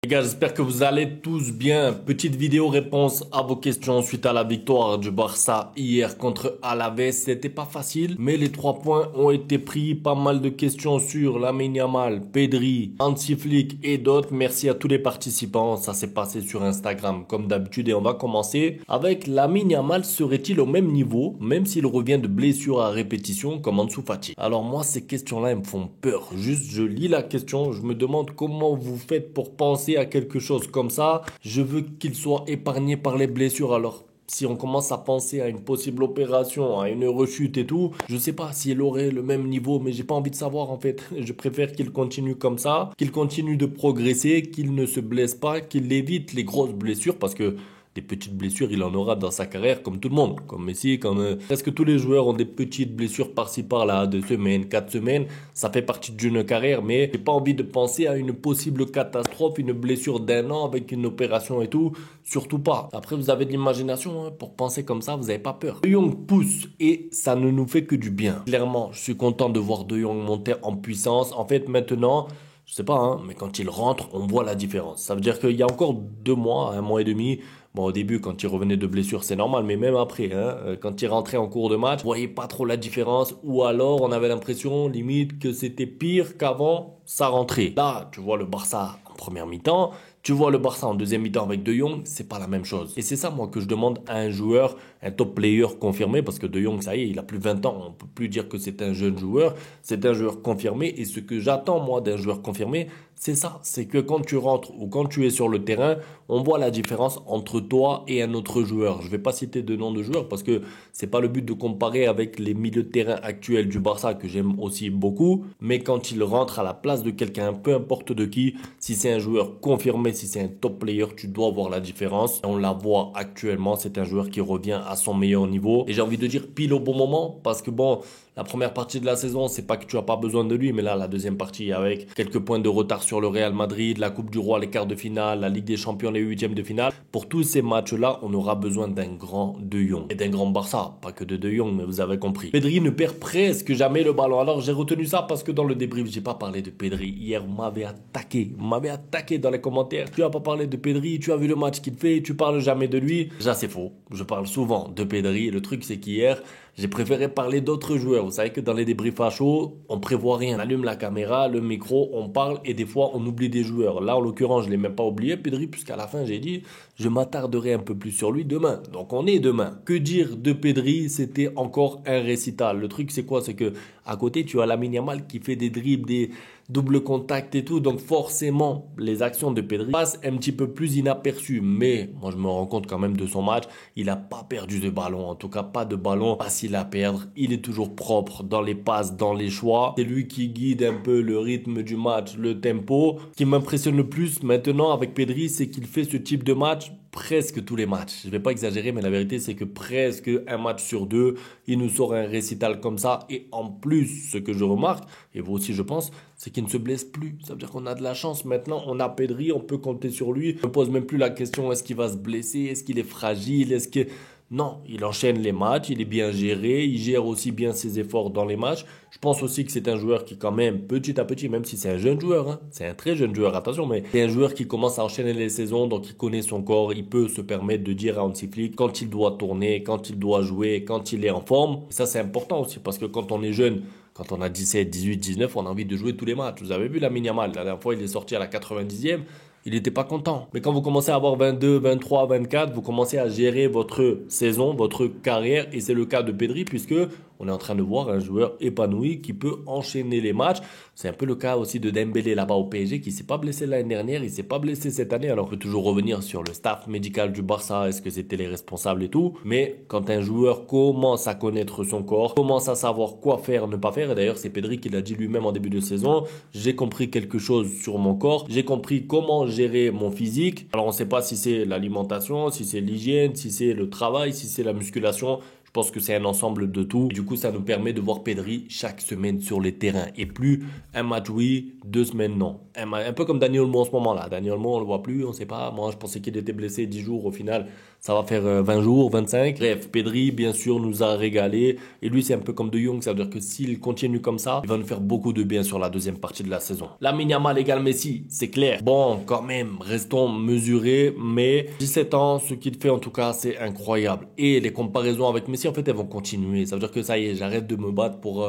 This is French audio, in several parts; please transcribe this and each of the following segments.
Les gars, j'espère que vous allez tous bien. Petite vidéo réponse à vos questions suite à la victoire du Barça hier contre Alaves. C'était pas facile, mais les 3 points ont été pris. Pas mal de questions sur Lamine Yamal, Pedri, Hansi Flick et d'autres. Merci à tous les participants. Ça s'est passé sur Instagram comme d'habitude et on va commencer avec Lamine Yamal. Serait-il au même niveau, même s'il revient de blessure à répétition comme Ansu Fati? Alors moi, ces questions-là, elles me font peur. Juste, je lis la question, je me demande comment vous faites pour penser à quelque chose comme ça. Je veux qu'il soit épargné par les blessures. Alors, si on commence à penser à une possible opération, à une rechute et tout, je sais pas s'il aurait le même niveau, mais j'ai pas envie de savoir en fait. Je préfère qu'il continue comme ça, qu'il continue de progresser, qu'il ne se blesse pas, qu'il évite les grosses blessures parce que des petites blessures, il en aura dans sa carrière comme tout le monde, comme Messi, comme presque tous les joueurs ont des petites blessures par-ci par-là, 2 semaines, 4 semaines, ça fait partie d'une carrière, mais j'ai pas envie de penser à une possible catastrophe, une blessure d'1 an avec une opération et tout, surtout pas. Après, vous avez de l'imagination hein, pour penser comme ça, vous avez pas peur. De Jong pousse et ça ne nous fait que du bien. Clairement, je suis content de voir De Jong monter en puissance. En fait, maintenant, je sais pas, hein, mais quand il rentre, on voit la différence. Ça veut dire qu'il y a encore 2 mois, 1 mois et demi, bon, au début, quand il revenait de blessure, c'est normal, mais même après, hein, quand il rentrait en cours de match, on voyait pas trop la différence, ou alors on avait l'impression, limite, que c'était pire qu'avant sa rentrée. Là, tu vois le Barça en première mi-temps, tu vois le Barça en deuxième mi-temps avec De Jong, c'est pas la même chose. Et c'est ça, moi, que je demande à un joueur, un top player confirmé, parce que De Jong, ça y est, il a plus 20 ans, on peut plus dire que c'est un jeune joueur, c'est un joueur confirmé, et ce que j'attends, moi, d'un joueur confirmé, c'est ça, c'est que quand tu rentres ou quand tu es sur le terrain, on voit la différence entre toi et un autre joueur. Je vais pas citer de nom de joueur parce que c'est pas le but de comparer avec les milieux de terrain actuels du Barça que j'aime aussi beaucoup, mais quand il rentre à la place de quelqu'un, peu importe de qui, si c'est un joueur confirmé, si c'est un top player, tu dois voir la différence. On la voit actuellement, c'est un joueur qui revient à son meilleur niveau et j'ai envie de dire pile au bon moment parce que bon, la première partie de la saison, c'est pas que tu as pas besoin de lui, mais là, la deuxième partie, avec quelques points de retard sur le Real Madrid, la Coupe du Roi, les quarts de finale, la Ligue des Champions, les huitièmes de finale. Pour tous ces matchs-là, on aura besoin d'un grand De Jong. Et d'un grand Barça. Pas que de Jong, mais vous avez compris. Pedri ne perd presque jamais le ballon. Alors, j'ai retenu ça parce que dans le débrief, j'ai pas parlé de Pedri. Hier, vous m'avez attaqué. Vous m'avez attaqué dans les commentaires. Tu as pas parlé de Pedri, tu as vu le match qu'il fait, tu parles jamais de lui. Déjà, c'est faux. Je parle souvent de Pedri. Le truc, c'est qu'hier, j'ai préféré parler d'autres joueurs. Vous savez que dans les débriefs à chaud, on prévoit rien. On allume la caméra, le micro, on parle et des fois on oublie des joueurs. Là, en l'occurrence, je l'ai même pas oublié, Pedri, puisqu'à la fin, j'ai dit, je m'attarderai un peu plus sur lui demain. Donc on est demain. Que dire de Pedri? C'était encore un récital. Le truc, c'est quoi? C'est que à côté, tu as Lamine Yamal qui fait des dribbles, des doubles contacts et tout. Donc forcément, les actions de Pedri passent un petit peu plus inaperçues. Mais moi, je me rends compte quand même de son match. Il n'a pas perdu de ballon. En tout cas, pas de ballon facile à perdre. Il est toujours propre dans les passes, dans les choix. C'est lui qui guide un peu le rythme du match, le tempo. Ce qui m'impressionne le plus maintenant avec Pedri, c'est qu'il fait ce type de match presque tous les matchs. Je vais pas exagérer, mais la vérité, c'est que presque un match sur deux, il nous sort un récital comme ça. Et en plus, ce que je remarque, et vous aussi je pense, c'est qu'il ne se blesse plus. Ça veut dire qu'on a de la chance. Maintenant, on a Pedri, on peut compter sur lui. On ne pose même plus la question, est-ce qu'il va se blesser? Est-ce qu'il est fragile? Est-ce que... Non, il enchaîne les matchs, il est bien géré, il gère aussi bien ses efforts dans les matchs. Je pense aussi que c'est un joueur qui quand même, petit à petit, même si c'est un jeune joueur, hein, c'est un très jeune joueur, attention, mais c'est un joueur qui commence à enchaîner les saisons, donc il connaît son corps, il peut se permettre de dire à Hansi Flick quand il doit tourner, quand il doit jouer, quand il est en forme. Et ça, c'est important aussi, parce que quand on est jeune, quand on a 17, 18, 19, on a envie de jouer tous les matchs. Vous avez vu Lamine Yamal, la dernière fois, il est sorti à la 90e. Il n'était pas content. Mais quand vous commencez à avoir 22, 23, 24, vous commencez à gérer votre saison, votre carrière. Et c'est le cas de Pedri puisque on est en train de voir un joueur épanoui qui peut enchaîner les matchs. C'est un peu le cas aussi de Dembélé là-bas au PSG qui s'est pas blessé l'année dernière, il s'est pas blessé cette année. Alors on peut toujours revenir sur le staff médical du Barça, est-ce que c'était les responsables et tout. Mais quand un joueur commence à connaître son corps, commence à savoir quoi faire, ne pas faire, et d'ailleurs c'est Pedri qui l'a dit lui-même en début de saison, j'ai compris quelque chose sur mon corps, j'ai compris comment gérer mon physique. Alors on sait pas si c'est l'alimentation, si c'est l'hygiène, si c'est le travail, si c'est la musculation. Je pense que c'est un ensemble de tout. Et du du coup, ça nous permet de voir Pedri chaque semaine sur les terrains. Et plus un match oui, 2 semaines non. Un peu comme Dani Olmo en ce moment-là. Dani Olmo, on le voit plus, on sait pas. Moi, je pensais qu'il était blessé 10 jours. Au final, ça va faire 20 jours, 25. Bref, Pedri, bien sûr, nous a régalé. Et lui, c'est un peu comme De Jong. Ça veut dire que s'il continue comme ça, il va nous faire beaucoup de bien sur la deuxième partie de la saison. Lamine Yamal égale Messi, c'est clair. Bon, quand même, restons mesurés. Mais 17 ans, ce qu'il fait en tout cas, c'est incroyable. Et les comparaisons avec Messi, en fait, elles vont continuer. Ça veut dire que ça y est, j'arrête de me battre pour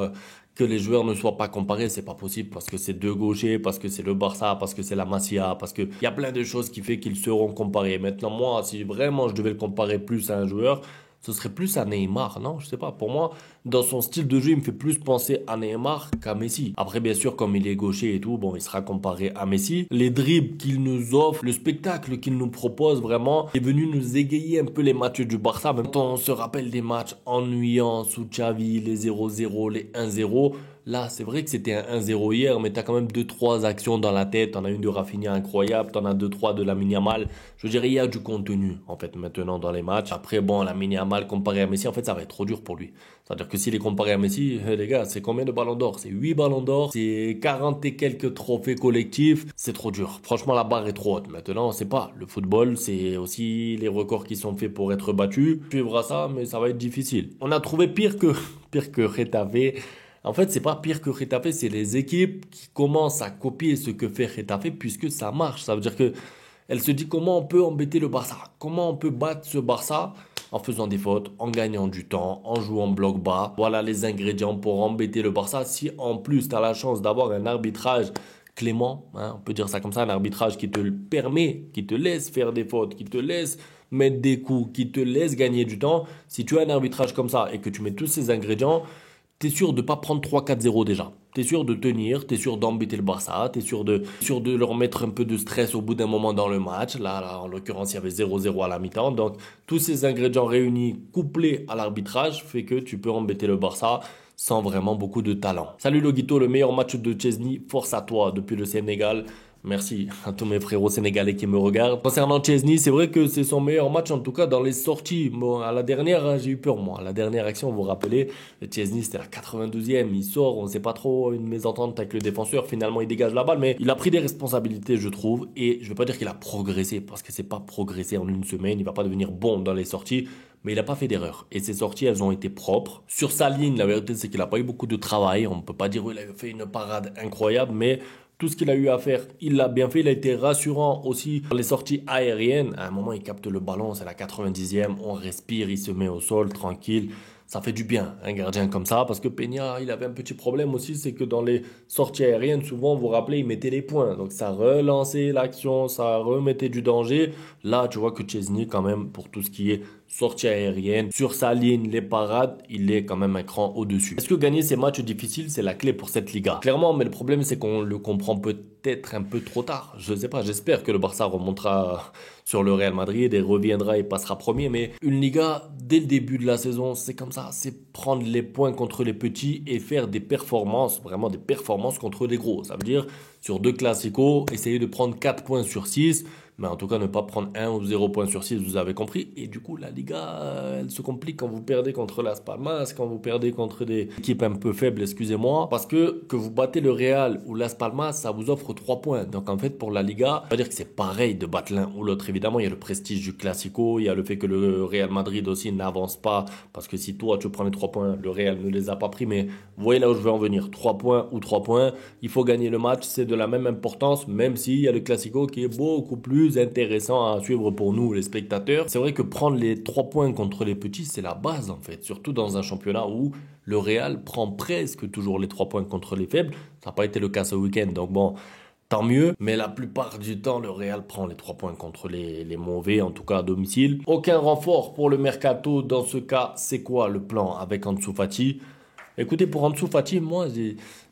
que les joueurs ne soient pas comparés. C'est pas possible parce que c'est deux gauchers, parce que c'est le Barça, parce que c'est la Masia, parce que il y a plein de choses qui fait qu'ils seront comparés. Maintenant, moi, si vraiment je devais le comparer plus à un joueur, ce serait plus à Neymar, non? Je sais pas. Pour moi, dans son style de jeu, il me fait plus penser à Neymar qu'à Messi. Après, bien sûr, comme il est gaucher et tout, bon, il sera comparé à Messi. Les dribbles qu'il nous offre, le spectacle qu'il nous propose, vraiment, est venu nous égayer un peu les matchs du Barça. Même quand on se rappelle des matchs ennuyants sous Xavi, les 0-0, les 1-0. Là, c'est vrai que c'était un 1-0 hier, mais t'as quand même 2-3 actions dans la tête. T'en as une de Rafinha incroyable, t'en as 2-3 de Lamine Yamal. Je dirais, il y a du contenu, en fait, maintenant dans les matchs. Après, bon, Lamine Yamal comparé à Messi, en fait, ça va être trop dur pour lui. C'est-à-dire que s'il est comparé à Messi, les gars, c'est combien de ballons d'or? C'est 8 ballons d'or, c'est 40 et quelques trophées collectifs. C'est trop dur. Franchement, la barre est trop haute. Maintenant, c'est pas. Le football, c'est aussi les records qui sont faits pour être battus. Tu suivras ça, mais ça va être difficile. On a trouvé pire que Getafe. En fait, c'est pas pire que Getafe, c'est les équipes qui commencent à copier ce que fait Getafe puisque ça marche. Ça veut dire que elle se dit comment on peut embêter le Barça, comment on peut battre ce Barça en faisant des fautes, en gagnant du temps, en jouant bloc bas. Voilà les ingrédients pour embêter le Barça. Si en plus tu as la chance d'avoir un arbitrage clément, hein, on peut dire ça comme ça, un arbitrage qui te le permet, qui te laisse faire des fautes, qui te laisse mettre des coups, qui te laisse gagner du temps. Si tu as un arbitrage comme ça et que tu mets tous ces ingrédients, t'es sûr de pas prendre 3-4-0 déjà. T'es sûr de tenir, t'es sûr d'embêter le Barça, t'es sûr de leur mettre un peu de stress au bout d'un moment dans le match. Là, en l'occurrence, il y avait 0-0 à la mi-temps. Donc, tous ces ingrédients réunis, couplés à l'arbitrage, fait que tu peux embêter le Barça sans vraiment beaucoup de talent. Salut Loguito, le meilleur match de Chesney. Force à toi depuis le Sénégal. Merci à tous mes frérots sénégalais qui me regardent. Concernant Chesney, c'est vrai que c'est son meilleur match, en tout cas dans les sorties. Bon, à la dernière, j'ai eu peur, moi. À la dernière action, vous vous rappelez, Chesney, c'était la 92e. Il sort, on sait pas trop, une mésentente avec le défenseur. Finalement, il dégage la balle, mais il a pris des responsabilités, je trouve. Et je vais pas dire qu'il a progressé, parce que c'est pas progressé en une semaine. Il va pas devenir bon dans les sorties. Mais il n'a pas fait d'erreur. Et ses sorties, elles ont été propres. Sur sa ligne, la vérité, c'est qu'il n'a pas eu beaucoup de travail. On ne peut pas dire qu'il a fait une parade incroyable, mais tout ce qu'il a eu à faire, il l'a bien fait. Il a été rassurant aussi dans les sorties aériennes. À un moment, il capte le ballon, c'est la 90e. On respire, il se met au sol, tranquille. Ça fait du bien, un gardien comme ça, parce que Peña, il avait un petit problème aussi, c'est que dans les sorties aériennes, souvent, vous vous rappelez, il mettait les points. Donc ça relançait l'action, ça remettait du danger. Là, tu vois que Chesney, quand même, pour tout ce qui est sortie aérienne, sur sa ligne, les parades, il est quand même un cran au-dessus. Est-ce que gagner ces matchs difficiles, c'est la clé pour cette Liga? Clairement, mais le problème, c'est qu'on le comprend peut-être un peu trop tard. Je sais pas, j'espère que le Barça remontera sur le Real Madrid et reviendra et passera premier. Mais une Liga, dès le début de la saison, c'est comme ça. C'est prendre les points contre les petits et faire des performances, vraiment des performances contre les gros. Ça veut dire, sur 2 classicos, essayer de prendre 4 points sur 6. Mais en tout cas, ne pas prendre 1 ou 0 points sur 6, vous avez compris. Et du coup, la Liga, elle se complique quand vous perdez contre Las Palmas, quand vous perdez contre des équipes un peu faibles, excusez-moi. Parce que vous battez le Real ou Las Palmas, ça vous offre 3 points. Donc en fait, pour la Liga, on va dire que c'est pareil de battre l'un ou l'autre. Évidemment, il y a le prestige du Classico, il y a le fait que le Real Madrid aussi n'avance pas. Parce que si toi, tu prends les 3 points, le Real ne les a pas pris. Mais vous voyez là où je veux en venir. 3 points ou 3 points, il faut gagner le match. C'est de la même importance, même s'il y a le Classico qui est beaucoup plus intéressant à suivre pour nous les spectateurs. C'est vrai que prendre les 3 points contre les petits, c'est la base en fait, surtout dans un championnat où le Real prend presque toujours les 3 points contre les faibles. Ça n'a pas été le cas ce week-end, donc bon, tant mieux, mais la plupart du temps, le Real prend les 3 points contre les mauvais, en tout cas à domicile. Aucun renfort pour le mercato dans ce cas. C'est quoi le plan avec Ansu Fati? Écoutez, pour Ansu Fati, moi,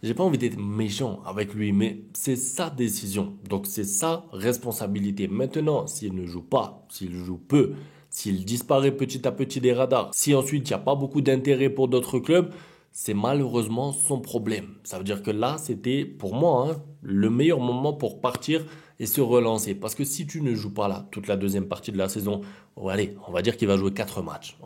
j'ai pas envie d'être méchant avec lui, mais c'est sa décision. Donc, c'est sa responsabilité. Maintenant, s'il ne joue pas, s'il joue peu, s'il disparaît petit à petit des radars, si ensuite il n'y a pas beaucoup d'intérêt pour d'autres clubs, c'est malheureusement son problème. Ça veut dire que là, c'était, pour moi, hein, le meilleur moment pour partir et se relancer. Parce que si tu ne joues pas là toute la deuxième partie de la saison, allez, on va dire qu'il va jouer 4 matchs.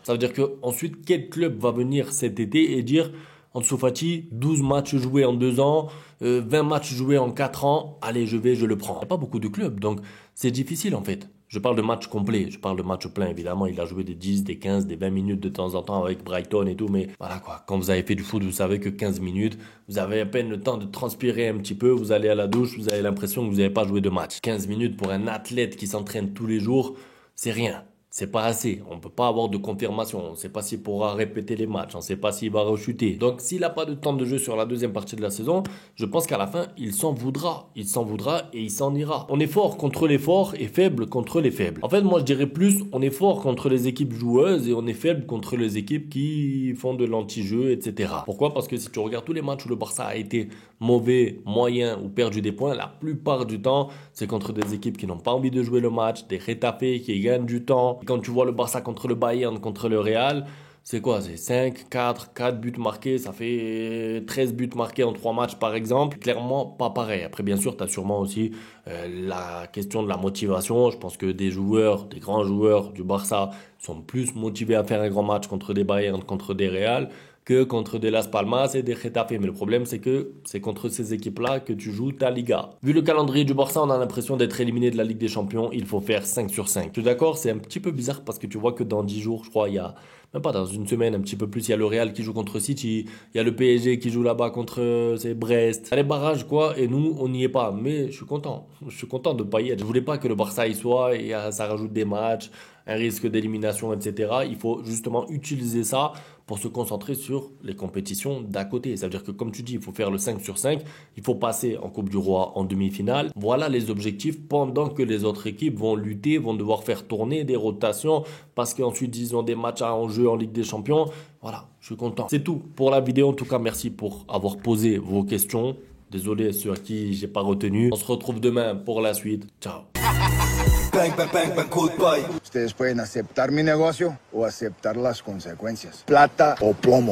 Ça veut dire que ensuite, quel club va venir cet été et dire Ansu Fati, 12 matchs joués en 2 ans, 20 matchs joués en 4 ans, allez, je le prends. Il n'y a pas beaucoup de clubs, donc c'est difficile en fait. Je parle de match complet, je parle de match plein, évidemment. Il a joué des 10, des 15, des 20 minutes de temps en temps avec Brighton et tout, mais voilà quoi. Quand vous avez fait du foot, vous savez que 15 minutes, vous avez à peine le temps de transpirer un petit peu, vous allez à la douche, vous avez l'impression que vous n'avez pas joué de match. 15 minutes pour un athlète qui s'entraîne tous les jours, c'est rien. C'est pas assez. On peut pas avoir de confirmation. On ne sait pas s'il pourra répéter les matchs. On ne sait pas s'il va rechuter. Donc, s'il n'a pas de temps de jeu sur la deuxième partie de la saison, je pense qu'à la fin, il s'en voudra. Il s'en voudra et il s'en ira. On est fort contre les forts et faible contre les faibles. En fait, moi, je dirais plus, on est fort contre les équipes joueuses et on est faible contre les équipes qui font de l'anti-jeu, etc. Pourquoi? Parce que si tu regardes tous les matchs où le Barça a été mauvais, moyen ou perdu des points, la plupart du temps, c'est contre des équipes qui n'ont pas envie de jouer le match, des Getafe qui gagnent du temps. Quand tu vois le Barça contre le Bayern, contre le Real, c'est quoi? C'est 5, 4 buts marqués, ça fait 13 buts marqués en 3 matchs par exemple. Clairement pas pareil. Après bien sûr, tu as sûrement aussi la question de la motivation. Je pense que des joueurs, des grands joueurs du Barça sont plus motivés à faire un grand match contre des Bayern, contre des Real que contre des Las Palmas et des Getafe. Mais le problème, c'est que c'est contre ces équipes-là que tu joues ta Liga. Vu le calendrier du Barça, on a l'impression d'être éliminé de la Ligue des Champions. Il faut faire 5 sur 5. Tu es d'accord? C'est un petit peu bizarre parce que tu vois que dans 10 jours, je crois, il y a même pas dans une semaine, un petit peu plus, il y a le Real qui joue contre City, il y a le PSG qui joue là-bas contre Brest. Il y a les barrages quoi, et nous, on n'y est pas. Mais je suis content. Je suis content de ne pas y être. Je voulais pas que le Barça y soit et ça rajoute des matchs, un risque d'élimination, etc. Il faut justement utiliser ça pour se concentrer sur les compétitions d'à côté. Ça veut dire que comme tu dis, il faut faire le 5 sur 5, il faut passer en Coupe du Roi en demi-finale. Voilà les objectifs pendant que les autres équipes vont lutter, vont devoir faire tourner des rotations parce qu'ensuite ils ont des matchs en jeu en Ligue des Champions. Voilà, je suis content. C'est tout pour la vidéo. En tout cas, merci pour avoir posé vos questions. Désolé ceux à qui j'ai pas retenu. On se retrouve demain pour la suite. Ciao. Bang, bang, bang, bang, goodbye. Ustedes pueden aceptar mi negocio o aceptar las consecuencias. Plata o plomo.